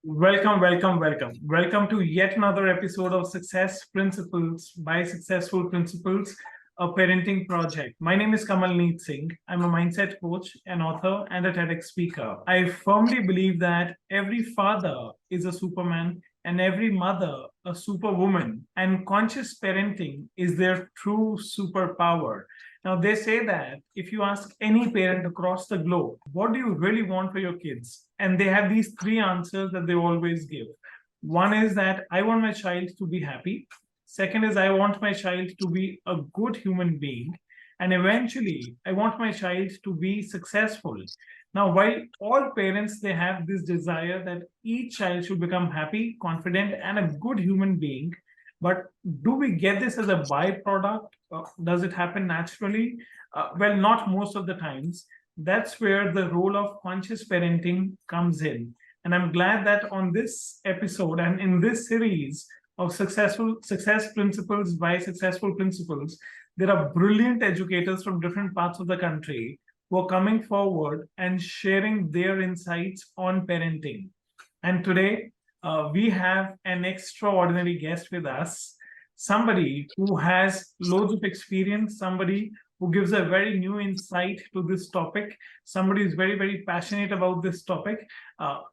Welcome, welcome, welcome. Welcome to yet another episode of Success Principles by Successful Principals, a parenting project. My name is Kamalneet Singh. I'm a mindset coach, an author, and a TEDx speaker. I firmly believe that every father is a Superman and every mother a superwoman, and conscious parenting is their true superpower. Now, they say that if you ask any parent across the globe, what do you really want for your kids? And they have these three answers that they always give. One is that I want my child to be happy. Second is I want my child to be a good human being. And eventually, I want my child to be successful. Now, while all parents, they have this desire that each child should become happy, confident, and a good human being, but do we get this as a byproduct? Does it happen naturally? Well, not most of the times. That's where the role of conscious parenting comes in. And I'm glad that on this episode and in this series of Success Principles by Successful Principals, there are brilliant educators from different parts of the country who are coming forward and sharing their insights on parenting. And today, we have an extraordinary guest with us, somebody who has loads of experience, somebody who gives a very new insight to this topic, somebody who's very, very passionate about this topic.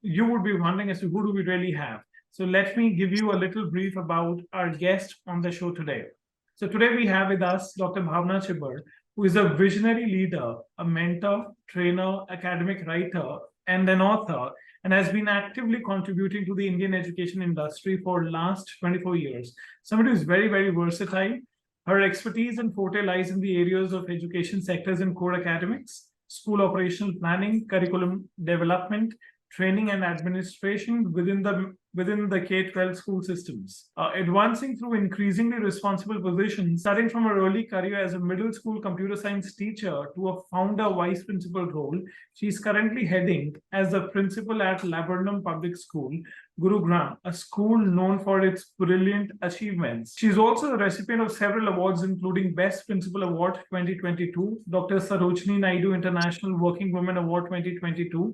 You would be wondering as to who do we really have. So let me give you a little brief about our guest on the show today. So today we have with us Dr. Bhavna Chibber, who is a visionary leader, a mentor, trainer, academic writer, and an author, and has been actively contributing to the Indian education industry for the last 24 years. Somebody who's very, very versatile. Her expertise and forte lies in the areas of education sectors in core academics, school operational planning, curriculum development, training and administration within the K-12 school systems. Advancing through increasingly responsible positions, starting from her early career as a middle school computer science teacher to a founder vice principal role, she is currently heading as the principal at Laburnum Public School, Gurugram, a school known for its brilliant achievements. She is also the recipient of several awards, including Best Principal Award 2022, Dr. Sarojini Naidu International Working Women Award 2022,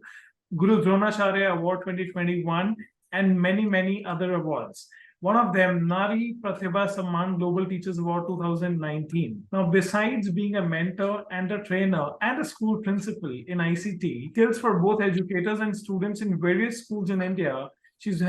Guru Dronacharya Award 2021, and many, many other awards. One of them, Nari, Pratibha Samman Global Teachers Award 2019. Now, besides being a mentor and a trainer and a school principal in ICT, skills for both educators and students in various schools in India, she's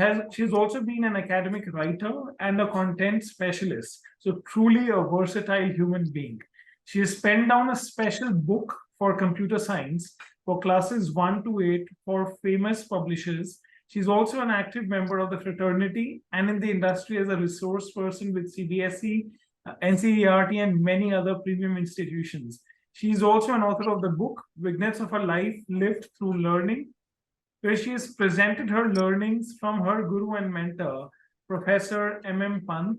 also been an academic writer and a content specialist. So truly a versatile human being. She has penned down a special book for computer science for classes 1 to 8 for famous publishers. She's also an active member of the fraternity and in the industry as a resource person with CBSE, NCERT, and many other premium institutions. She's also an author of the book, Vignettes of a Life Lived Through Learning, where she has presented her learnings from her guru and mentor, Professor M.M. Pant.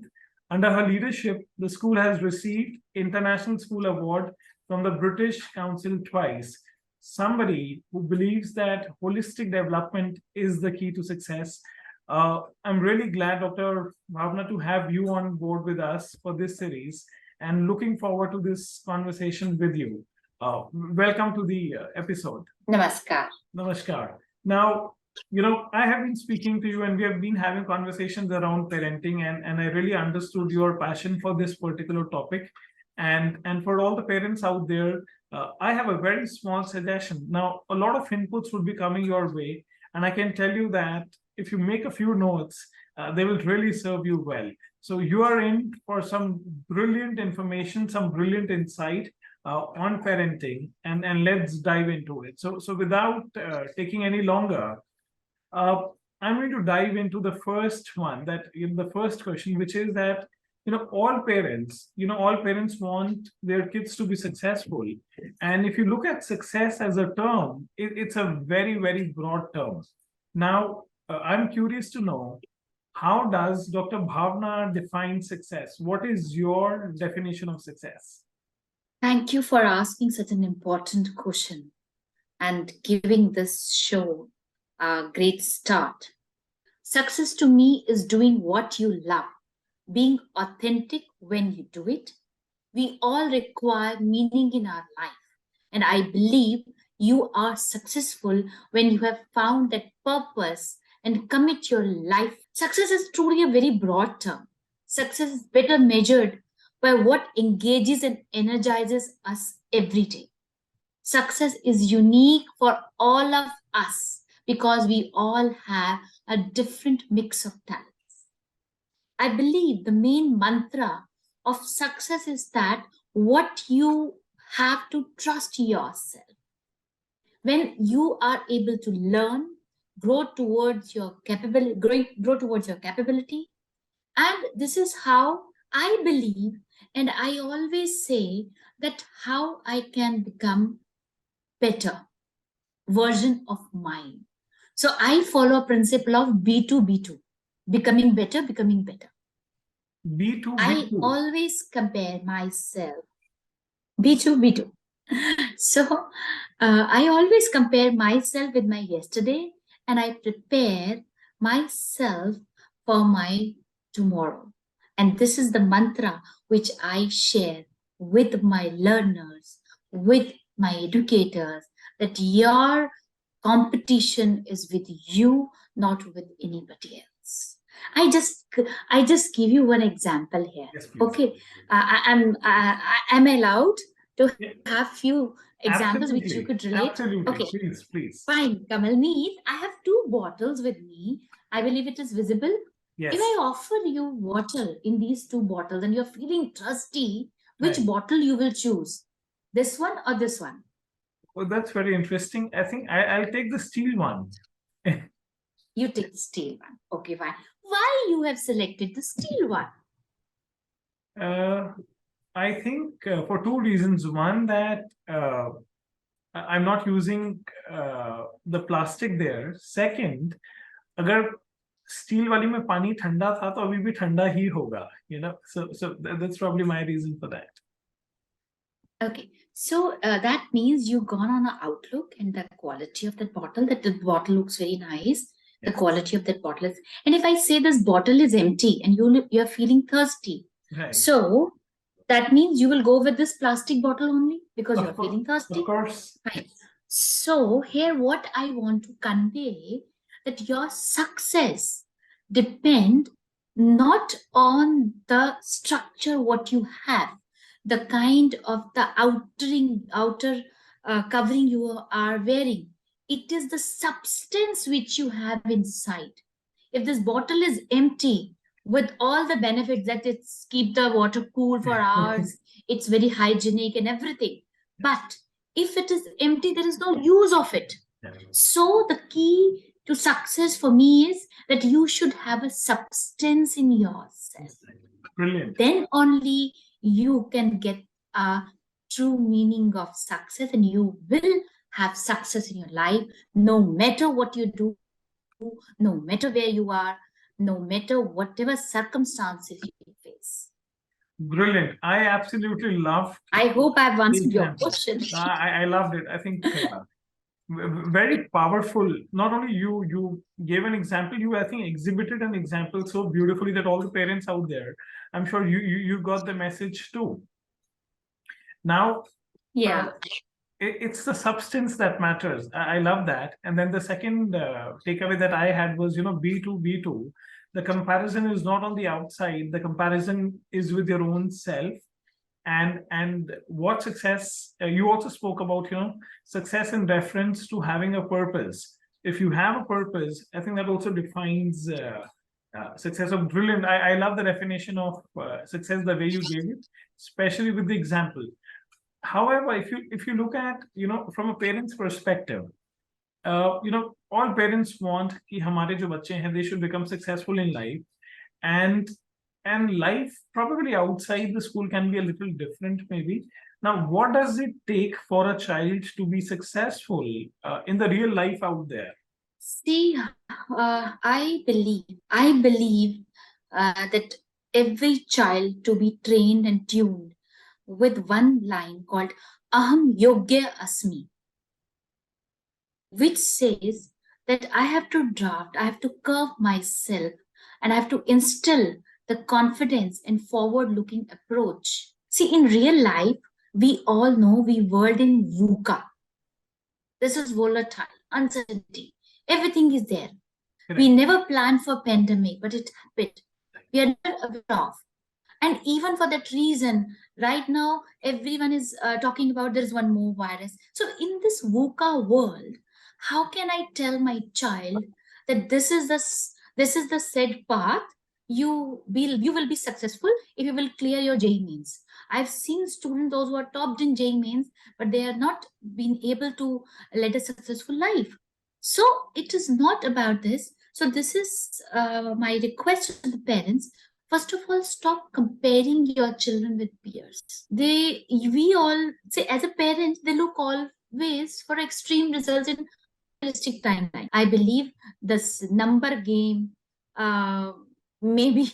Under her leadership, the school has received International School Award from the British Council twice. Somebody who believes that holistic development is the key to success. I'm really glad, Dr. Bhavna, to have you on board with us for this series and looking forward to this conversation with you. Welcome to the episode. Namaskar. Namaskar. Now, I have been speaking to you and we have been having conversations around parenting, and I really understood your passion for this particular topic. And for all the parents out there, I have a very small suggestion. Now, a lot of inputs will be coming your way, and I can tell you that if you make a few notes, they will really serve you well. So you are in for some brilliant information, some brilliant insight on parenting, and let's dive into it. So without taking any longer, I'm going to dive into the first one, the first question, which is that all parents want their kids to be successful. And if you look at success as a term, it's a very, very broad term. Now, I'm curious to know, how does Dr. Bhavna define success? What is your definition of success? Thank you for asking such an important question and giving this show a great start. Success to me is doing what you love, being authentic when you do it. We all require meaning in our life, and I believe you are successful when you have found that purpose and commit your life. Success is truly a very broad term. Success is better measured by what engages and energizes us every day. Success is unique for all of us because we all have a different mix of talents. I believe the main mantra of success is that what you have to trust yourself. When you are able to learn, grow towards your capability, and this is how I believe, and I always say that how I can become better version of mine. So I follow a principle of B2B2, becoming better, becoming better. B2B2. I always compare myself. B2B2. So I always compare myself with my yesterday, and I prepare myself for my tomorrow. And this is the mantra which I share with my learners, with my educators, that your competition is with you, not with anybody else. I just give you one example here. Yes, please. Okay, am I allowed to have few examples Absolutely. which you could relate? Absolutely. Okay, Please. Fine, Kamalneet, I have 2 bottles with me. I believe it is visible. Yes. If I offer you water in these 2 bottles and you're feeling thirsty, which Right. bottle you will choose? This one or this one? Well, that's very interesting. I think I'll take the steel one. You take the steel one. Okay, fine. Why you have selected the steel one? I think for 2 reasons. One, that I'm not using the plastic there. Second, अगर steel वाली में पानी ठंडा था तो अभी भी ठंडा ही होगा, so that's probably my reason for that. Okay, so that means you've gone on an outlook and the quality of that bottle, that the bottle looks very nice. The Yes. quality of that bottle is, and if I say this bottle is empty and you're feeling thirsty, Right. so that means you will go with this plastic bottle only because Of you're course, feeling thirsty. Of course. Right. So here what I want to convey, that your success depend not on the structure what you have, the kind of the outer covering you are wearing. It is the substance which you have inside. If this bottle is empty with all the benefits that it's keep the water cool for hours, it's very hygienic and everything, but if it is empty, there is no use of it. So the key to success for me is that you should have a substance in yourself. Brilliant. Then only you can get a true meaning of success, and you will have success in your life, no matter what you do, no matter where you are, no matter whatever circumstances you face. Brilliant. I absolutely loved. I hope I've answered your question. I loved it. I think very powerful. Not only you gave an example, you I think exhibited an example so beautifully that all the parents out there, I'm sure you got the message too. Now, Yeah. It's the substance that matters. I love that. And then the second takeaway that I had was, B2B2. The comparison is not on the outside. The comparison is with your own self. And what success, you also spoke about, success in reference to having a purpose. If you have a purpose, I think that also defines success. Of brilliant. I love the definition of success, the way you gave it, especially with the example. However, if you look at, from a parent's perspective, all parents want कि हमारे जो बच्चे हैं, they should become successful in life, and life probably outside the school can be a little different maybe. Now, what does it take for a child to be successful in the real life out there? See, I believe that every child to be trained and tuned with one line called Aham Yogya Asmi, which says that I have to draft, I have to curve myself, and I have to instill the confidence and forward-looking approach. See, in real life, we all know we world in VUCA. This is volatile, uncertainty. Everything is there. We never planned for pandemic, but it happened. We are not aware of. And even for that reason, right now, everyone is talking about there is one more virus. So in this VUCA world, how can I tell my child that this is the said path? You will be successful if you will clear your JEE mains. I've seen students, those who are topped in JEE mains, but they are not been able to lead a successful life. So it is not about this. So this is my request to the parents. First of all, stop comparing your children with peers. We all say, as a parent, they look always for extreme results in realistic timeline. I believe this number game, maybe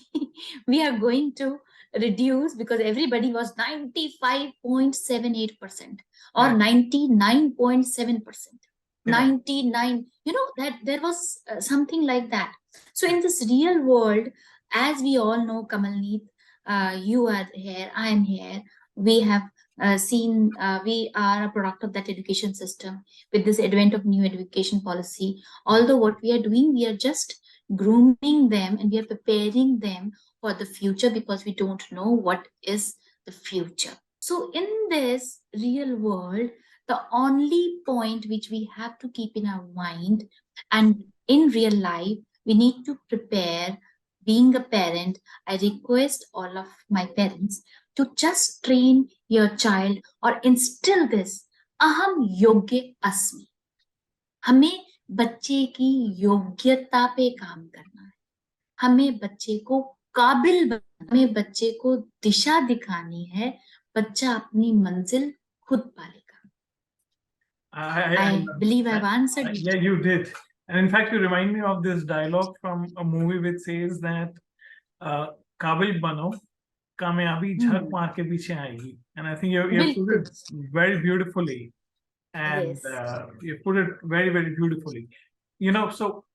we are going to reduce because everybody was 95.78% or 99.7%. 99, that there was something like that. So in this real world, as we all know, Kamalneet, you are here, I am here. We have seen, we are a product of that education system with this advent of new education policy. Although what we are doing, we are just grooming them and we are preparing them for the future because we don't know what is the future. So in this real world, the only point which we have to keep in our mind and in real life, we need to prepare. Being a parent, I request all of my parents to just train your child or instill this aham yogya asmi. हमें बच्चे की योग्यता पे काम करना है. हमें बच्चे को काबिल बनाना, हमें बच्चे को दिशा दिखानी है. बच्चा अपनी मंजिल खुद पालेगा. I believe I've answered. Yeah, you did. And in fact, you remind me of this dialogue from a movie which says that Kabil bano, kamyabi jhak maar ke piche aayegi. And I think you put it very beautifully. And you put it very, very beautifully. So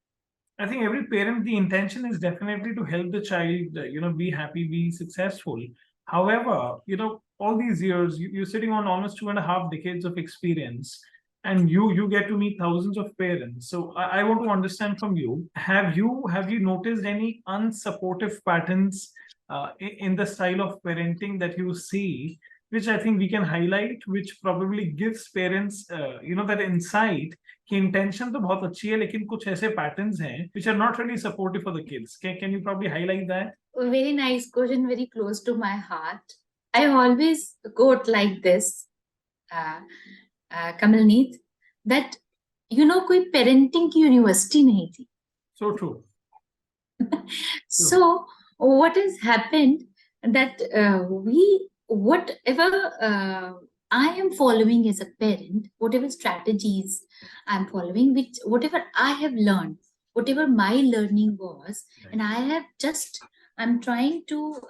I think every parent, the intention is definitely to help the child, be happy, be successful. However, all these years, you're sitting on almost 2.5 decades of experience. And you get to meet thousands of parents. So I want to understand from you, have you noticed any unsupportive patterns in the style of parenting that you see, which I think we can highlight, which probably gives parents, that insight कि intention तो बहुत अच्छी है, लेकिन कुछ ऐसे patterns हैं which are not really supportive for the kids. Can you probably highlight that? Very nice question, very close to my heart. I always quote like this. Kamalneet, that कोई parenting की university नहीं थी. So true. So what has happened that whatever I am following as a parent, whatever strategies I'm following, whatever I have learned, whatever my learning was, and I'm trying to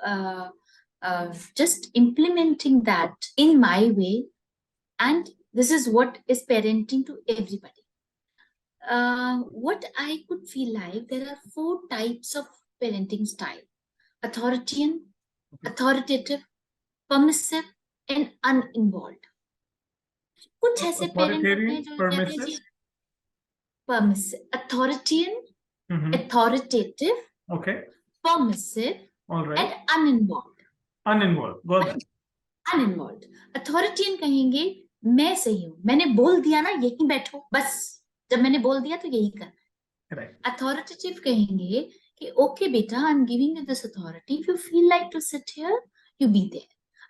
just implementing that in my way. And this is what is parenting to everybody. What I could feel like, there are 4 types of parenting style: authoritarian, authoritative, permissive, and uninvolved. कुछ ऐसे parent हैं जो permissive, authoritarian, authoritative, permissive, and uninvolved. Uninvolved. Got it. Uninvolved. Authoritarian कहेंगे मैं सही हूँ, मैंने बोल दिया ना, यहीं बैठो, बस जब मैंने बोल दिया तो यही करना है. Authoritative कहेंगे कि okay बेटा, I'm giving you this authority. If you feel like to sit here, you be there.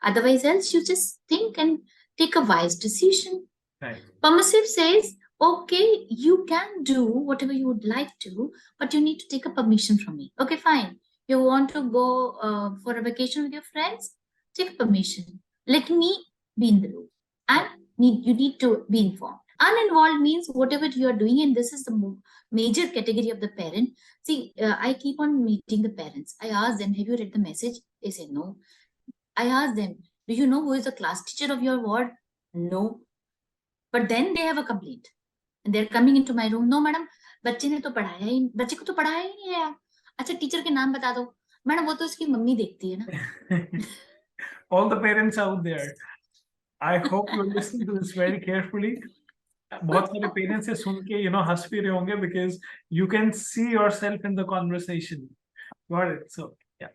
Otherwise else you just think and take a wise decision. Right. Permissive says, okay, you can do whatever you would like to, but you need to take a permission from me. Okay, fine. You want to go for a vacation with your friends? Take permission. Let me be in the loop. And you need to be informed. Uninvolved means whatever you are doing, and this is the major category of the parent. See, I keep on meeting the parents. I ask them, have you read the message? They say no. I ask them, do you know who is the class teacher of your ward? No. But then they have a complaint. And they're coming into my room. No, madam, बच्चे को तो पढ़ाया ही नहीं है यार. अच्छा, teacher के नाम बता दो. मैडम, वो तो इसकी मम्मी देखती है ना. All the parents out there, I hope you're listening to this very carefully. बहुत सारे पेरेंट्स से सुन के हंस भी रहे होंगे because you can see yourself in the conversation. Got it. So yeah.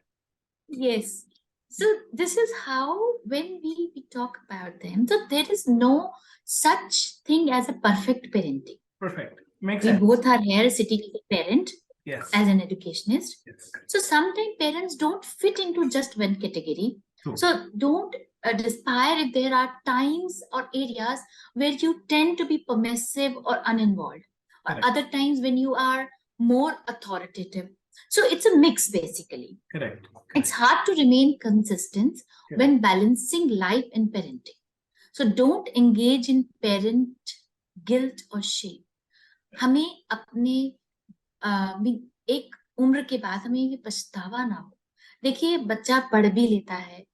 Yes. So this is how when we talk about them, so there is no such thing as a perfect parenting. Perfect. Makes We sense. both are here sitting as a parent, Yes. as an educationist. Yes. So sometimes parents don't fit into just one category. True. So don't despair if there are times or areas where you tend to be permissive or uninvolved, or Correct. other times when you are more authoritative. So it's a mix basically. Correct. It's hard to remain consistent when balancing life and parenting. So don't engage in parent guilt or shame. हमें अपने एक उम्र के बाद हमें ये पछतावा ना हो. देखिए, बच्चा पढ़ भी लेता है,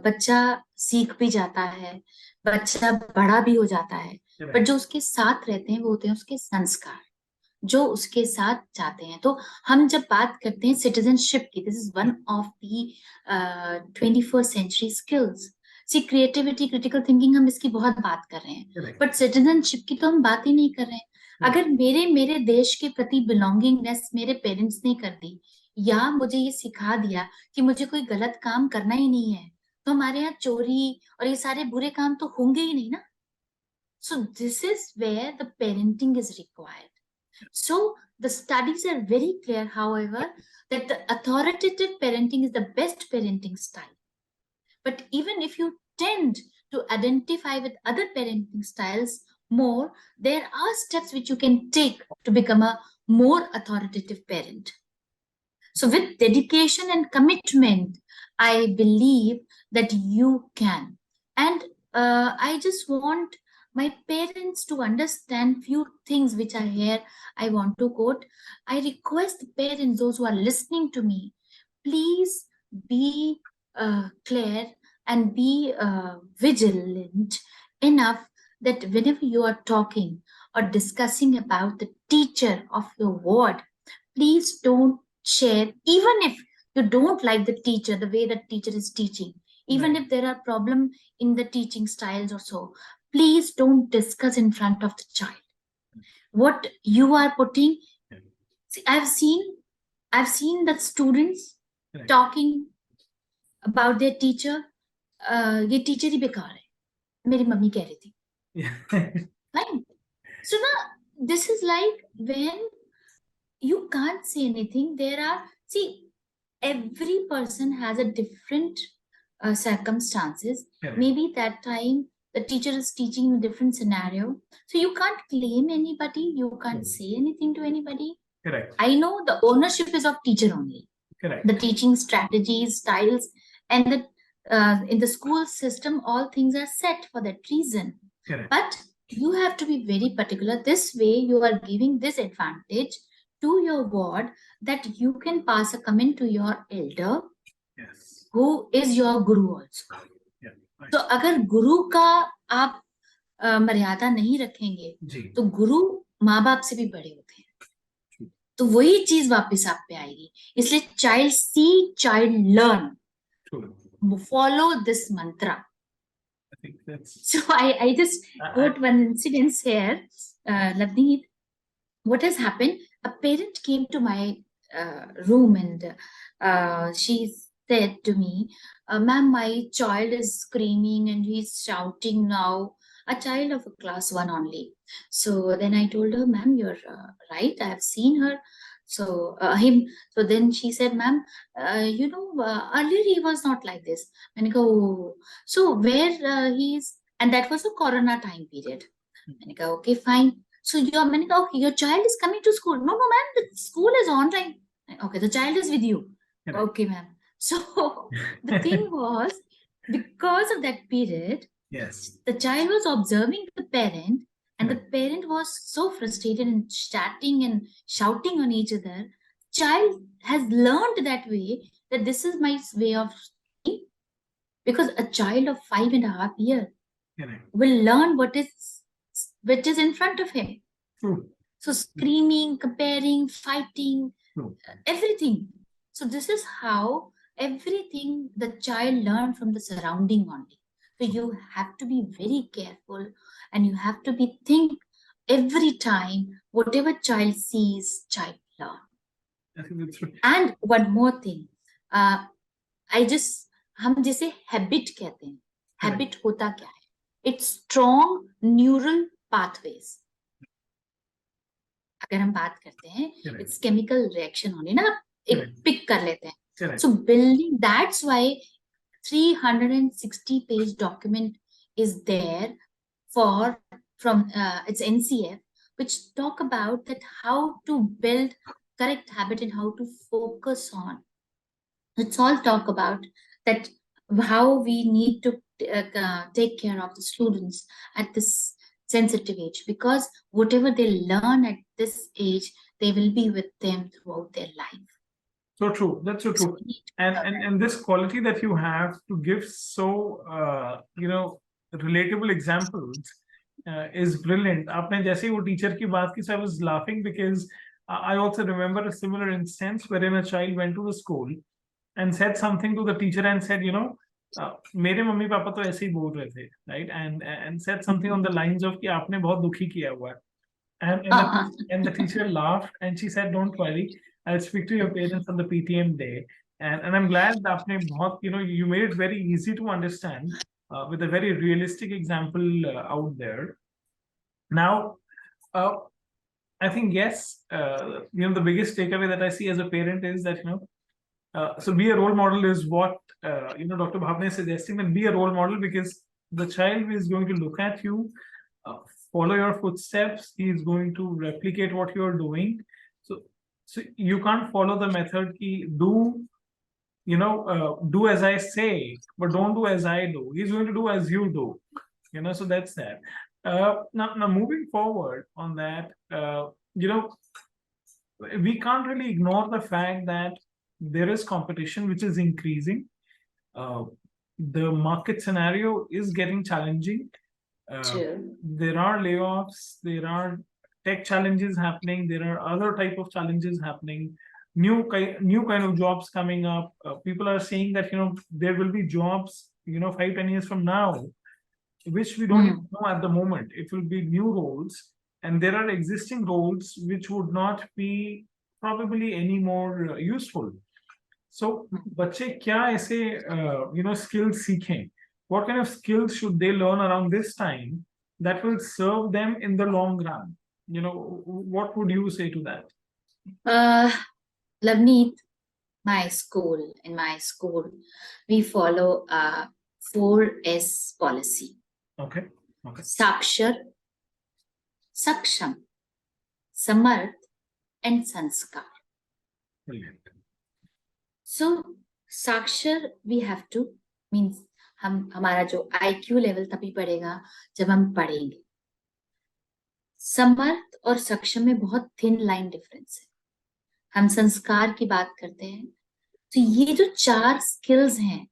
बच्चा सीख भी जाता है, बच्चा बड़ा भी हो जाता है, पर जो उसके साथ रहते हैं वो होते हैं उसके संस्कार, जो उसके साथ जाते हैं. तो हम जब बात करते हैं सिटीजनशिप की, this is one of the 21st century skills. See creativity, critical thinking, हम इसकी बहुत बात कर रहे हैं, बट सिटीजनशिप की तो हम बात ही नहीं कर रहे हैं. अगर मेरे देश के प्रति बिलोंगिंगनेस मेरे पेरेंट्स ने कर दी, या मुझे ये सिखा दिया कि मुझे कोई गलत काम करना ही नहीं है, तो हमारे यहाँ चोरी और ये सारे बुरे काम तो होंगे ही नहीं ना. So this is where the parenting is required. So the studies are very clear, however, that the authoritative parenting is the best parenting style. But even if you tend to identify with other parenting styles more, there are steps which you can take to become a more authoritative parent. So with dedication and commitment, I believe that you can. And I just want my parents to understand few things which are here. I want to quote. I request the parents, those who are listening to me, please be clear and be vigilant enough that whenever you are talking or discussing about the teacher of your ward, please don't share, even if you don't like the teacher, the way that teacher is teaching, even if there are problems in the teaching styles or so, please don't discuss in front of the child. What you are putting, see, I've seen the students talking about their teacher. ये teacher ही बेकार है, मेरी mummy कह रही थी. Fine. So now this is like when you can't say anything. There are, see, every person has a different circumstances. Maybe that time the teacher is teaching in a different scenario, so you can't claim anybody, you can't say anything to anybody. Correct. I know the ownership is of teacher only. Correct. The teaching strategies, styles, and the in the school system, all things are set for that reason. Correct. But you have to be very particular. This way, you are giving this advantage to your ward that you can pass a comment to your elder, yes, who is your guru also. Yeah, right. तो अगर गुरु का आप मर्यादा नहीं रखेंगे, तो गुरु माँ बाप से भी बड़े होते हैं, तो वही चीज वापस आप पे आएगी. इसलिए child see, child learn. Follow this mantra. I think that's... So I just quote one incident here. Lavneet, what has happened? A parent came to my room and she said to me, "Ma'am, my child is screaming and he's shouting now." A child of class 1 only. So then I told her, "Ma'am, you're right. I have seen her." So So then she said, "Ma'am, earlier he was not like this." And I go, "Oh, so where he is?" And that was a Corona time period. And I go, "Okay, fine. So okay, your child is coming to school." "No, ma'am, the school is online." "Okay, the child is with you." Yeah. "Okay, ma'am." So the thing was, because of that period, yes, the child was observing the parent, and the parent was so frustrated and chatting and shouting on each other. Child has learned that way, that this is my way of speaking, because a child of 5.5 years will learn which is in front of him. True. So screaming, comparing, fighting, everything. So this is how everything the child learned from the surrounding only. So you have to be very careful, and you have to be think every time whatever child sees, child learn. I think that's right. And one more thing, हम जिसे habit कहते हैं, habit होता क्या है? It's strong neural pathways. अगर हम बात करते हैं, इट्स केमिकल रिएक्शन होने ना, एक पिक कर लेते हैं. सो building, that's why 360 page document is there from its NCF, which talk about that how to build correct habit and how to focus on. It's all talk about that how we need to take care of the students at this sensitive age, because whatever they learn at this age, they will be with them throughout their life. So true. That's so true. And this quality that you have to give so relatable examples is brilliant. आपने जैसे वो teacher की बात की, so I was laughing because I also remember a similar instance wherein a child went to the school and said something to the teacher and said, मेरे mummy papa तो ऐसे ही बोल रहे थे, right? And said something on the lines of कि आपने बहुत दुखी किया हुआ है. And the teacher laughed and she said, don't worry, I'll speak to your parents on the PTM day. And I'm glad that आपने बहुत, you made it very easy to understand with a very realistic example out there. Now, I think, yes, the biggest takeaway that I see as a parent is that, so be a role model is what, Dr. Bhavna is suggesting, that be a role model, because the child is going to look at you, follow your footsteps, he is going to replicate what you're doing. So you can't follow the method ki do as I say, but don't do as I do. He's going to do as you do, so that's that. Now moving forward on that, we can't really ignore the fact that there is competition which is increasing. The market scenario is getting challenging. There are layoffs, there are tech challenges happening, there are other type of challenges happening, new kind of jobs coming up. People are saying that there will be jobs 5-10 years from now which we don't even know at the moment. It will be new roles, and there are existing roles which would not be probably any more useful. So बच्चे क्या ऐसे skills सीखें? What kind of skills should they learn around this time that will serve them in the long run? What would you say to that? Laburnum, in my school, we follow 4S policy. Okay. Sakshar, Saksham, Samarth, and Sanskar. Brilliant. So Sakshar, we have to, means हमारा जो IQ level तभी बढ़ेगा जब हम पढ़ेंगे. समर्थ और सक्षम में बहुत थिन लाइन डिफरेंस है. हम संस्कार की बात करते हैं, तो ये जो 4 स्किल्स हैं,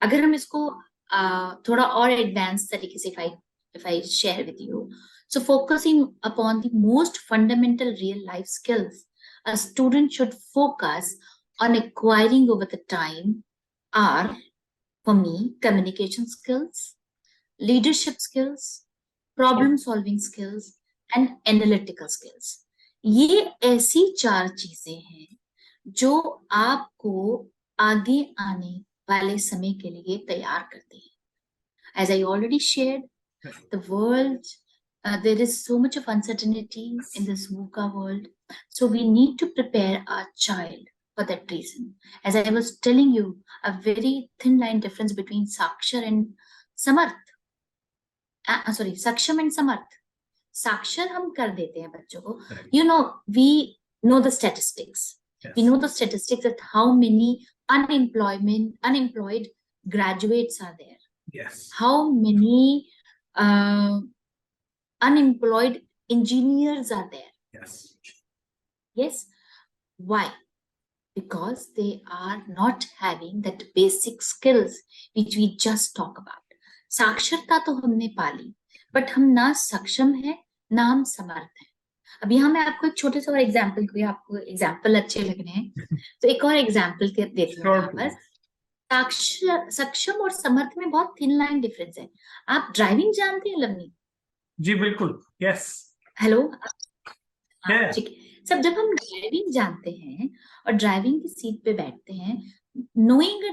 अगर हम इसको थोड़ा और एडवांस तरीके से if I share with you, so focusing upon the most fundamental real life skills a student should focus on acquiring over the time are, for me, communication skills, leadership skills, problem solving skills, and analytical skills. ये ऐसी 4 चीजें हैं जो आपको आगे आने वाले समय के लिए तैयार करते हैं. As I already shared, the world, there is so much of uncertainty in this VUCA world. So we need to prepare our child for that reason. As I was telling you, a very thin line difference between Sakshar and Samarth. Saksham and Samarth. Sakshar हम कर देते हैं बच्चों को. We know the statistics. Yes. We know the statistics that how many unemployed graduates are there. Yes. How many unemployed engineers are there. Yes. Yes. Why? Because they are not having that basic skills which we just talk about. साक्षरता तो हमने पाली, but हम ना सक्षम है ना हम समर्थ हैं. अब यहाँ मैं आपको एक छोटे से और एग्जाम्पल, आपको एग्जाम्पल अच्छे लग रहे हैं तो एक और एग्जाम्पल देती हूँ. यहाँ पर सक्षम और समर्थ में बहुत थिन लाइन डिफरेंस है। आप ड्राइविंग जानते हैं लवनी? जी बिल्कुल, यस। Hello, Yeah. ठीक है। सब जब हम ड्राइविंग जानते हैं और ड्राइविंग की सीट पे बैठते हैं, knowing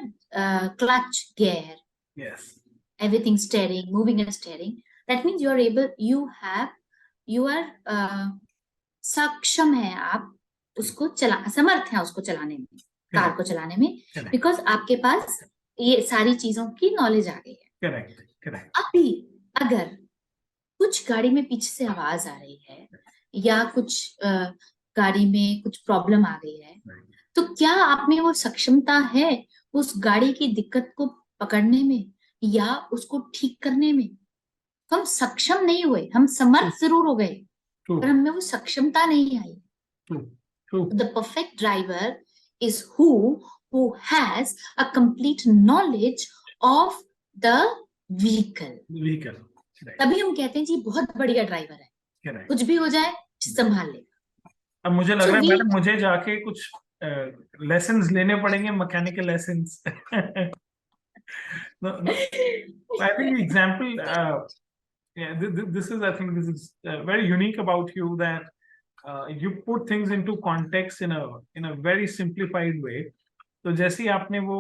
clutch, gear, Yes. everything, steering, moving and steering, that means you are able, you are सक्षम है, आप उसको समर्थ हैं उसको चलाने में, कार को चलाने में, बिकॉज आपके पास ये सारी चीजों की नॉलेज आ गई है। Correct, correct. अभी अगर कुछ गाड़ी में पीछे से आवाज आ रही है या कुछ गाड़ी में कुछ प्रॉब्लम आ गई है, तो क्या आप में वो सक्षमता है उस गाड़ी की दिक्कत को पकड़ने में या उसको ठीक करने में? तो हम सक्षम नहीं हुए, हम समर्थ जरूर हो गए, पर हमें वो सक्षमता नहीं आई। The perfect driver is who has a complete knowledge of the vehicle. तभी हम कहते हैं जी बहुत बढ़िया ड्राइवर है, कुछ भी हो जाए संभाल लेगा। अब मुझे लग रहा है मैडम मुझे जाके कुछ लेसन्स लेने पड़ेंगे, mechanical lessons. I think the example, this is, I think this is very unique about you, that you put things into context in a very simplified way. तो जैसे ही आपने वो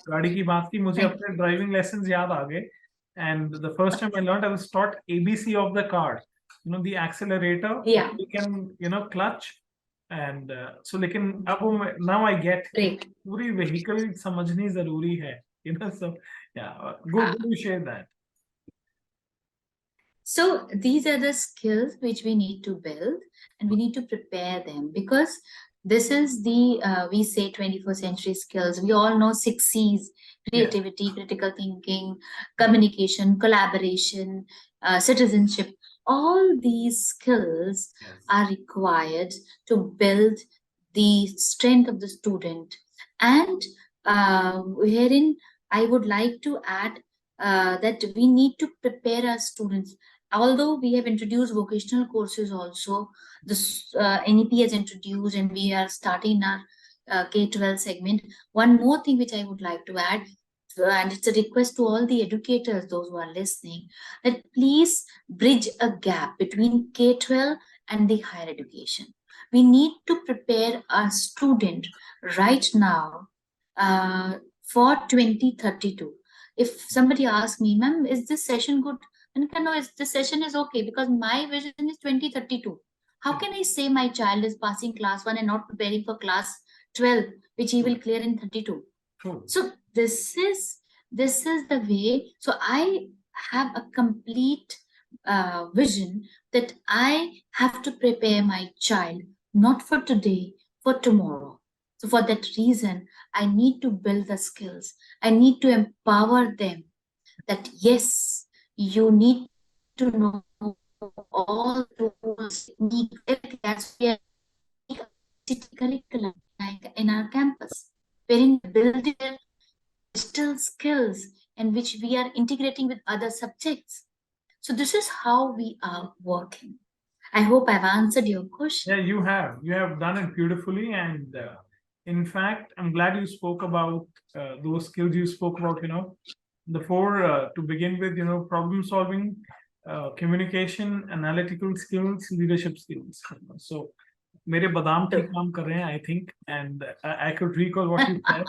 गाड़ी की बात की, मुझे अपने ड्राइविंग लेसन्स याद आ गए। And the first time I learned, I was taught ABC of the car. You know, the accelerator, yeah, you can, you know, clutch, and so लेकिन अब now I get पूरी vehicle समझनी जरूरी है, you know, so yeah, good to share that. So these are the skills which we need to build, and we need to prepare them, because this is the we say 21st century skills. We all know 6 C's: creativity, critical thinking, communication, collaboration, citizenship. All these skills are required to build the strength of the student. And wherein I would like to add that we need to prepare our students. Although we have introduced vocational courses also, this NEP has introduced, and we are starting our K-12 segment. One more thing which I would like to add, and it's a request to all the educators, those who are listening, that please bridge a gap between K-12 and the higher education. We need to prepare our student right now for 2032. If somebody asks me, ma'am, is this session good? And no, this session is okay, because my vision is 2032. How can I say my child is passing class 1 and not preparing for class 12, which he will clear in 32? So this is the way. So I have a complete vision that I have to prepare my child, not for today, for tomorrow. So for that reason, I need to build the skills. I need to empower them that yes, you need to know all tools, techniques, as we are curriculum in our campus, wherein building digital skills and which we are integrating with other subjects. So this is how we are working. I hope I've answered your question. Yeah, you have done it beautifully. And in fact, I'm glad you spoke about those skills you spoke about, you know, the 4 to begin with, you know, problem solving, communication, analytical skills, leadership skills. So mere badam ki kaam kar rahe hain, I think, and I could recall what you said,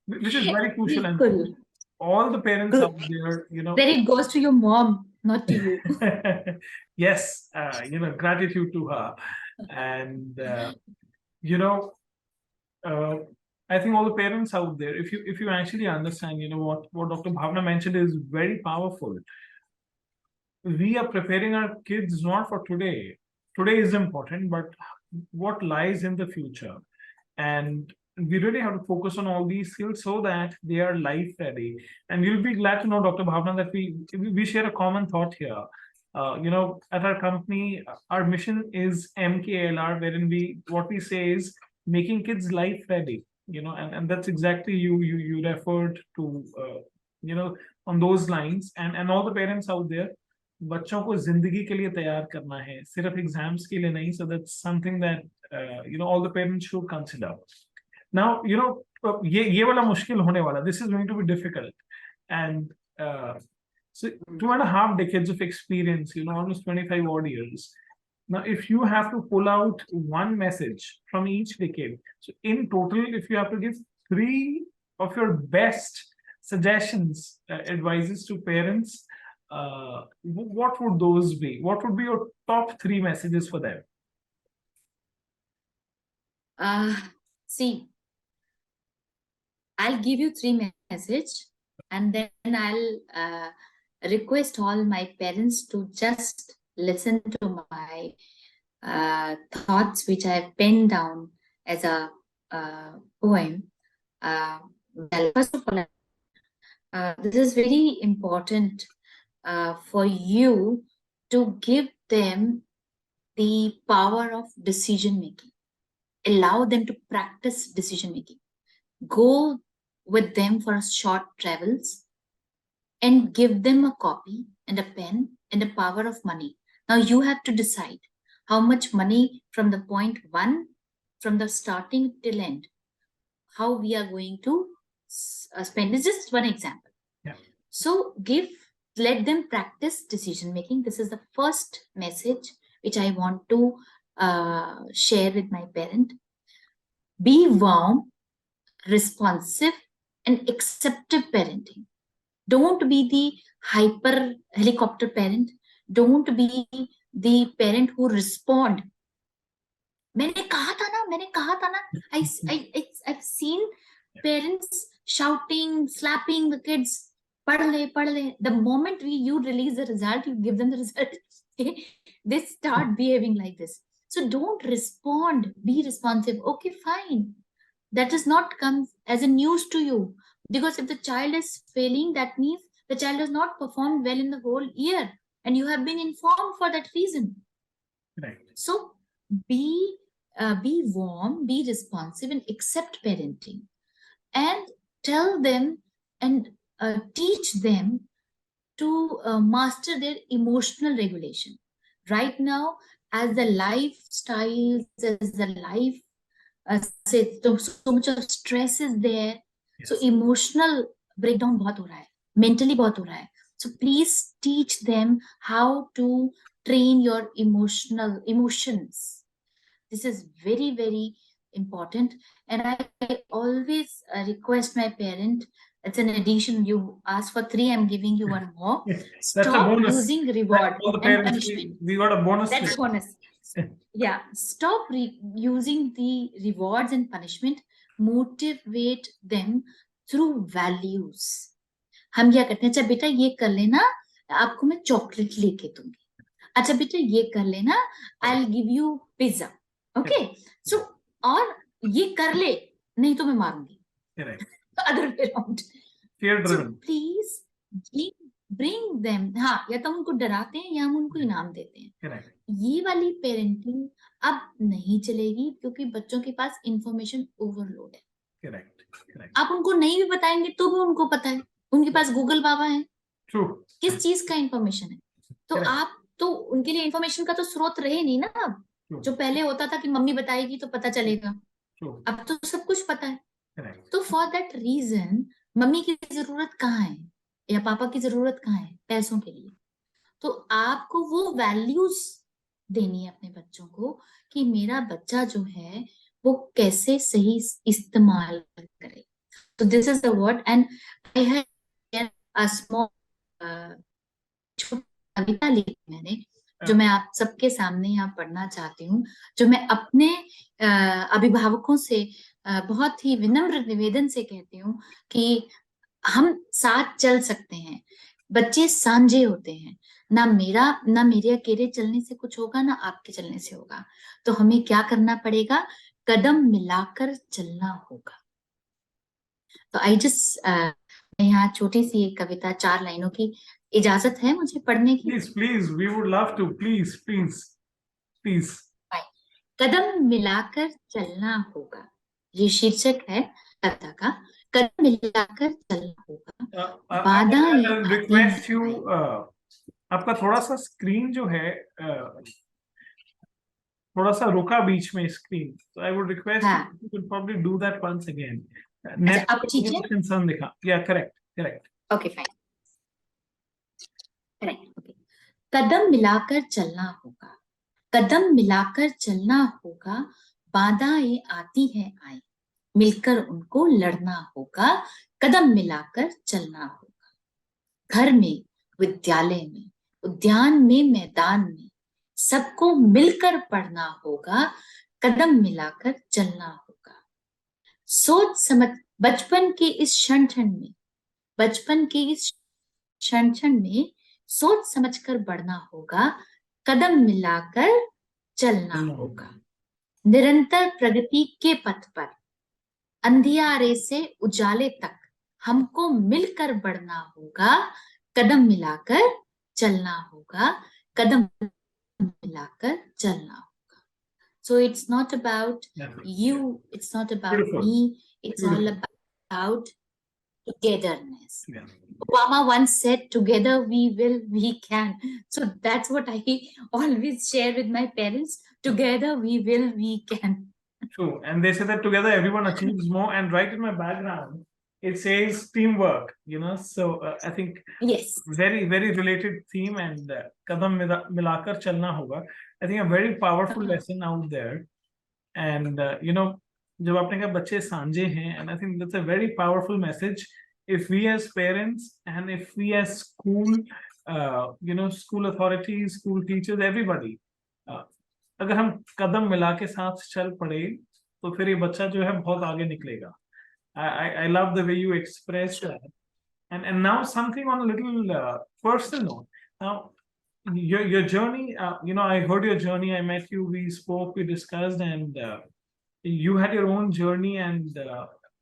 which is very crucial. And all the parents out there, you know, then it goes to your mom, not to you. Yes, you know, gratitude to her. And you know, I think all the parents out there, if you actually understand, you know, what Dr. Bhavna mentioned is very powerful. We are preparing our kids not for today. Today is important, but what lies in the future. And we really have to focus on all these skills so that they are life ready. And you'll be glad to know, Dr. Bhavna, that we share a common thought here. You know, at our company, our mission is MKLR, wherein what we say is making kids life ready. You know, and that's exactly you referred to, you know, on those lines. And all the parents out there, बच्चों को जिंदगी के लिए तैयार करना है, सिर्फ exams के लिए नहीं. So that's something that you know, all the parents should consider. Now, you know, ये वाला मुश्किल होने वाला. This is going to be difficult, and so 2.5 decades of experience, almost 25 odd years. Now, if you have to pull out one message from each decade, so in total, if you have to give 3 of your best suggestions, advices to parents, what would those be? What would be your top 3 messages for them? See, I'll give you 3 messages, and then I'll request all my parents to just listen to my thoughts, which I've penned down as a poem. Well, first of all, this is very important for you to give them the power of decision making. Allow them to practice decision making. Go with them for short travels and give them a copy and a pen and a power of money. Now you have to decide how much money from the point 1, from the starting till end, how we are going to spend. This is just one example. Yeah. So let them practice decision making. This is the first message which I want to share with my parent. Be warm, responsive, and acceptive parenting. Don't be the hyper helicopter parent. Don't be the parent who respond. मैंने कहा था ना. I've seen parents shouting, slapping the kids. पढ़ ले. The moment you release the result, you give them the result. They start behaving like this. So don't respond. Be responsive. Okay, fine. That does not come as a news to you, because if the child is failing, that means the child has not performed well in the whole year, and you have been informed for that reason. Right. So be warm, be responsive, and accept parenting, and tell them and teach them to master their emotional regulation. Right now, as the lifestyles, as the life, so much of stress is there. Yes. So emotional breakdown बहुत हो रहा है, mentally बहुत हो रहा है. So please teach them how to train your emotions. This is very, very important. And I always request my parent, it's an addition. You asked for 3, I'm giving you 1 more. Stop using reward and punishment. We got a bonus. That's bonus. Yeah, stop using the rewards and punishment. Motivate them through values. हम क्या करते हैं, अच्छा बेटा ये कर लेना, आपको मैं चॉकलेट लेके दूंगी. अच्छा बेटा ये कर लेना, I'll give you pizza. Okay, so और ये कर ले, नहीं तो मैं मारूंगी. Correct. Other way around. Fear driven. So please bring them. हाँ, या तो हम उनको डराते हैं या हम उनको इनाम देते हैं. Correct. ये वाली पेरेंटिंग अब नहीं चलेगी, क्योंकि बच्चों के पास इंफॉर्मेशन ओवरलोड है. Correct. आप उनको नहीं भी बताएंगे तो भी उनको पता है, उनके पास गूगल बाबा है. True. किस चीज का इंफॉर्मेशन है, तो Correct. आप तो उनके लिए इंफॉर्मेशन का तो स्रोत रहे नहीं ना. अब जो पहले होता था कि मम्मी बताएगी तो पता चलेगा, अब तो सब कुछ पता है. Correct. तो फॉर दैट रीजन मम्मी की जरूरत कहाँ है या पापा की जरूरत कहाँ है, पैसों के लिए. तो आपको वो वैल्यूज देनी है अपने बच्चों को कि मेरा बच्चा जो है वो कैसे सही इस्तेमाल करे. तो this is the word. And I have a small कविता लिखी मैंने, जो मैं आप सबके सामने यहाँ पढ़ना चाहती हूँ, जो मैं अपने अभिभावकों से बहुत ही विनम्र निवेदन से कहती हूँ कि हम साथ चल सकते हैं. बच्चे सांझे होते हैं, ना मेरे अकेले चलने से कुछ होगा, ना आपके चलने से होगा. तो हमें क्या करना पड़ेगा, कदम मिलाकर चलना होगा. तो आई जस्ट यहाँ छोटी सी एक कविता 4 लाइनों की, इजाजत है मुझे पढ़ने की? Please, we would love to. Please. कदम मिलाकर चलना होगा, ये शीर्षक है कविता का. कदम मिलाकर चलना होगा. I'll request you, आपका थोड़ा सा स्क्रीन जो है थोड़ा सा रुका बीच में screen. So I would request you could probably do that once again. Net अब ठीक है? concern दिखा. Yeah, correct. Okay, fine. Correct. Okay. कदम मिलाकर चलना होगा, कदम मिलाकर चलना होगा, बाधाएं आती हैं आए, मिलकर उनको लड़ना होगा, कदम मिलाकर चलना होगा। घर में, विद्यालय में, उद्यान में, मैदान में, सबको मिलकर पढ़ना होगा, कदम मिलाकर चलना होगा। सोच समझ बचपन के इस क्षण क्षण में सोच समझकर बढ़ना होगा, कदम मिलाकर चलना होगा। निरंतर प्रगति के पथ पर, अंधियारे से उजाले तक, हमको मिलकर बढ़ना होगा, कदम मिलाकर चलना होगा, कदम मिलाकर चलना होगा। So it's not about you, it's not about me, it's all about togetherness. Obama once said, together we will, we can. So that's what I always share with my parents. Together we will, we can. True. And they say that together everyone achieves more. And right in my background, it says teamwork, So I think yes, very, very related theme. And kadam milakar chalna hoga. I think a very powerful lesson out there. And जब आपने कहा बच्चे सांझे हैं, and I think that's a very powerful message. If we as parents and if we as school, school authorities, school teachers, everybody, अगर हम कदम मिला के साथ चल पड़े तो फिर ये बच्चा जो है बहुत आगे निकलेगा. I love the way you expressed that. And now something on a little personal note. Now your journey, I heard your journey. I met you. We spoke. We discussed, and you had your own journey, and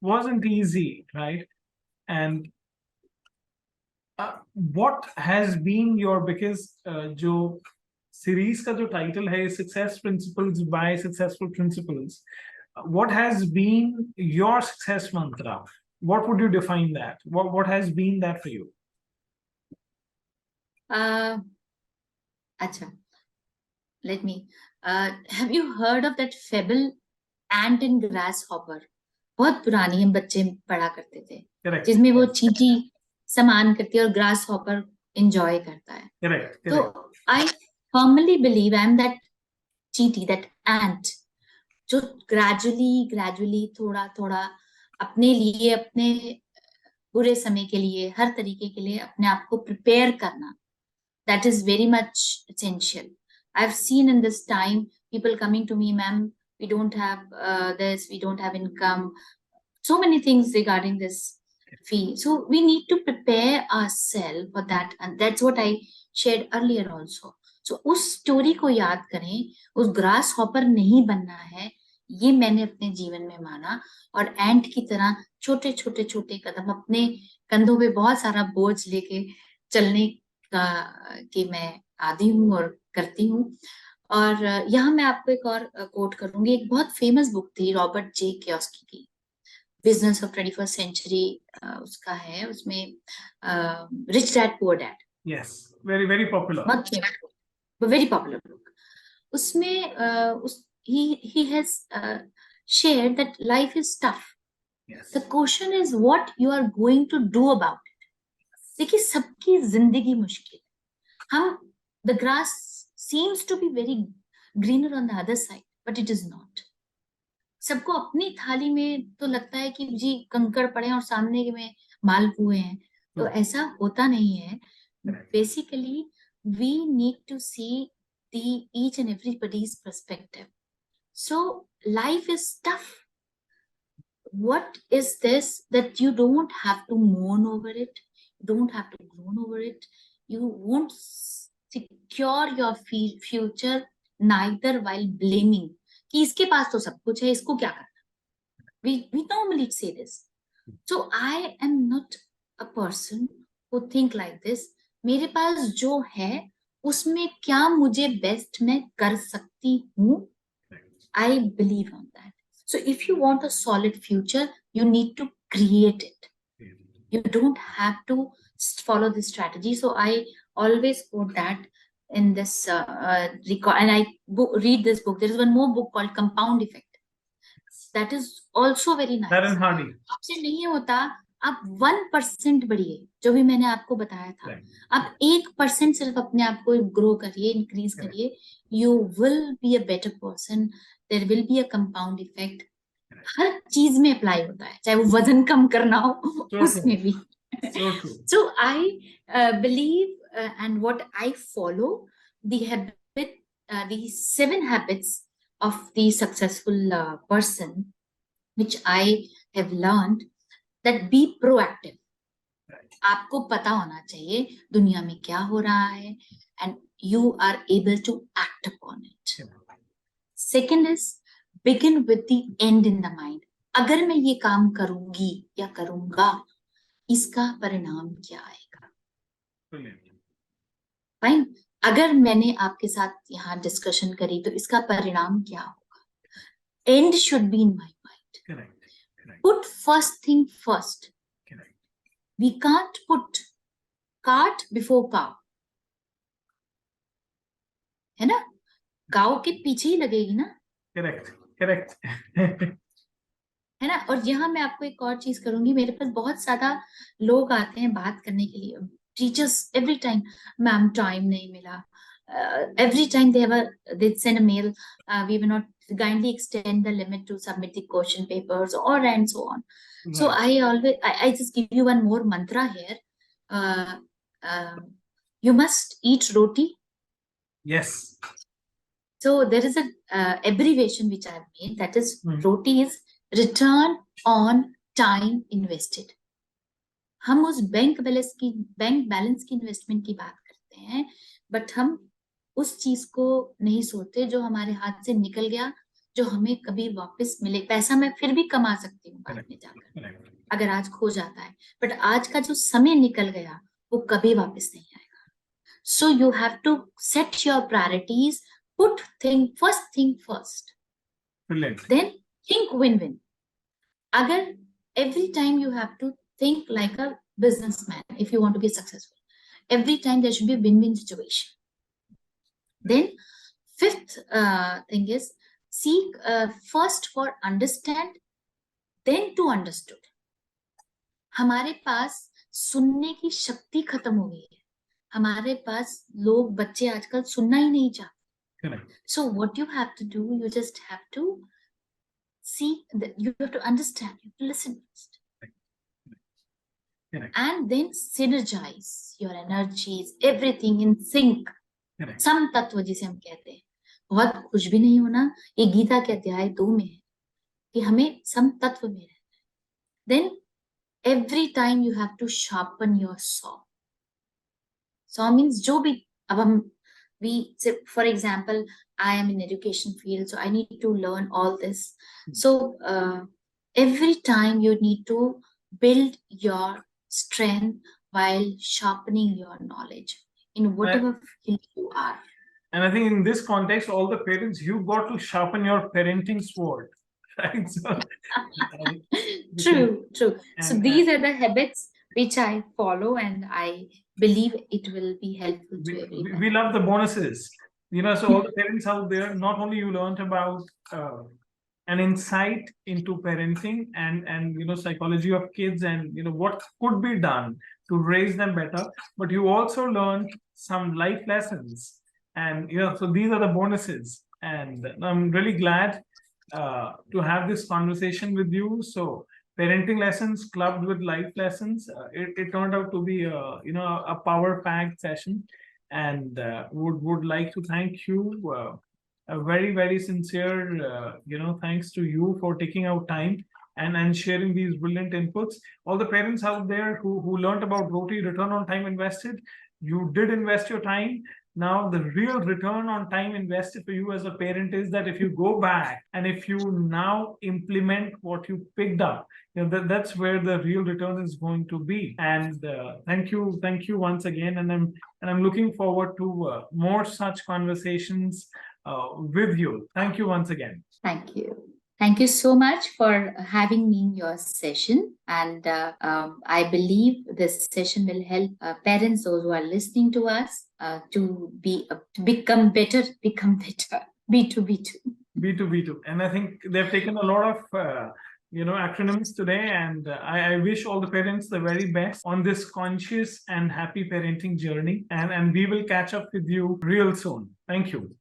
wasn't easy, right? And what has been your, because जो series का जो title है Success Principles by Successful Principals, what has been your success mantra? What would you define that? What has been that for you? Acha, let me. Have you heard of that fable, Ant and Grasshopper? बहुत पुरानी हम बच्चे पढ़ा करते थे. Correct. जिसमें वो चींटी समान करती है और ग्रास हॉपर एंजॉय करता है. Correct. तो I firmly believe I am that चींटी, that ant, जो gradually थोड़ा अपने लिए, अपने बुरे समय के लिए, हर तरीके के लिए अपने आप को प्रिपेयर करना, that is very much essential. I've seen in this time people coming to me, ma'am, we don't have this, we don't have income, so many things regarding this fee. So we need to prepare ourselves for that, and that's what I shared earlier also. So उस story को याद करें, उस grass hopper नहीं बनना है, ये मैंने अपने जीवन में माना, और एंट की तरह छोटे कदम, अपने कंधों पे बहुत सारा बोझ लेके चलने का कि मैं आदी हूँ और करती हूँ. और यहाँ मैं आपको एक और कोट करूंगी. एक बहुत फेमस बुक थी रॉबर्ट जे कियोस्की की, बिजनेस ऑफ 21st सेंचुरी उसका है. उसमें rich dad poor dad, yes, very popular, very popular book. उसमें he has shared that life is tough. Yes. The question is what you are going to do about it. देखिए सबकी जिंदगी मुश्किल है. हम the grass seems to be very greener on the other side, but it is not. सबको अपनी थाली में तो लगता है कि जी कंकड़ पड़े हैं और सामने में मालपुए हैं, तो ऐसा होता नहीं है. Basically, we need to see each and everybody's perspective. So life is tough. What is this that you don't have to mourn over it, you don't have to groan over it, you won't secure your future neither while blaming कि इसके पास तो सब कुछ है, इसको क्या करना. We normally say this. So I am not a person who think like this. मेरे पास जो है उसमें क्या मुझे बेस्ट मैं कर सकती हूँ. I believe on that. So if you want a solid future, you need to create it. You don't have to follow this strategy. So I always quote that in this record, and I read this book. There is one more book called Compound Effect. that is also very nice. That and hardy. आपसे नहीं होता, आप 1% बढ़िए, जो भी मैंने आपको बताया था, आप 1% सिर्फ अपने आप को ग्रो करिए, इंक्रीज करिए, you will be a better person. There will be a compound effect. हर चीज में अप्लाई होता है, चाहे वो वजन कम करना हो, उसमें भी. So I believe and what I follow the 7 habits of the successful person, which I have learned, that be proactive. आपको पता होना चाहिए दुनिया में क्या हो रहा है, and you are able to act upon it. Second is begin with the end in the mind. अगर मैं ये काम करूंगी या करूंगा, इसका परिणाम क्या आएगा. फाइन. अगर मैंने आपके साथ यहाँ डिस्कशन करी तो इसका परिणाम क्या होगा. End should be in my mind. Correct. Put first thing first. Correct. We can't put cart before cow. है ना, काऊ के पीछे ही लगेगी ना. करेक्ट है ना. और यहाँ मैं आपको एक और चीज करूंगी, मेरे पास बहुत ज्यादा लोग आते हैं बात करने के लिए, teachers every time, ma'am time नहीं मिला, every time they send a mail, we will not kindly extend the limit to submit the question papers or and so on. So I just give you one more mantra here. You must eat roti. Yes. So there is a abbreviation which I have made, that is roti is return on time invested. हम उस bank balance की investment की बात करते हैं, but हम उस चीज को नहीं सोचते जो हमारे हाथ से निकल गया, जो हमें कभी वापस मिले. पैसा मैं फिर भी कमा सकती हूँ बाद में जाकर, अगर आज खो जाता है, बट आज का जो समय निकल गया वो कभी वापस नहीं आएगा. So you have to set your priorities, put first thing first. Brilliant. Then think win-win. Agar every time you have to think like a businessman if you want to be successful. Every time there should be a win-win situation. Then fifth thing is seek first for understand, then to understood. हमारे पास सुनने की शक्ति खत्म हो गई है. हमारे पास लोग, बच्चे आजकल सुनना ही नहीं चाहते. So what you have to do, you just have to see, you have to understand, you have to listen first. And then synergize your energies, everything in sync. सम तत्व जिसे हम कहते हैं. बहुत कुछ भी नहीं होना, ये गीता के अध्याय 2 में है कि हमें सम तत्व में रहना है. Then every time you have to sharpen your saw. Saw means जो भी, अब हम we say, for example, I am in education field, so I need to learn all this. So every time you need to build your strength while sharpening your knowledge in whatever field you are. And I think in this context, all the parents, you got to sharpen your parenting sword, right? So, true. So these are the habits which I follow, and I believe it will be helpful to everyone. We love the bonuses, so all the parents out there, not only you learned about an insight into parenting and psychology of kids and what could be done to raise them better, but you also learned some life lessons, and so these are the bonuses, and I'm really glad to have this conversation with you. So parenting lessons clubbed with life lessons, it turned out to be a power-packed session, and would like to thank you. A very, very sincere, thanks to you for taking out time and sharing these brilliant inputs. All the parents out there who learned about roti, return on time invested, you did invest your time. Now, the real return on time invested for you as a parent is that if you go back and if you now implement what you picked up, that's where the real return is going to be. And thank you once again. And I'm looking forward to more such conversations with you. Thank you once again. Thank you. Thank you so much for having me in your session. And I believe this session will help parents, those who are listening to us, to become better, B2B2. B2. And I think they've taken a lot of acronyms today, and I wish all the parents the very best on this conscious and happy parenting journey, and we will catch up with you real soon. Thank you.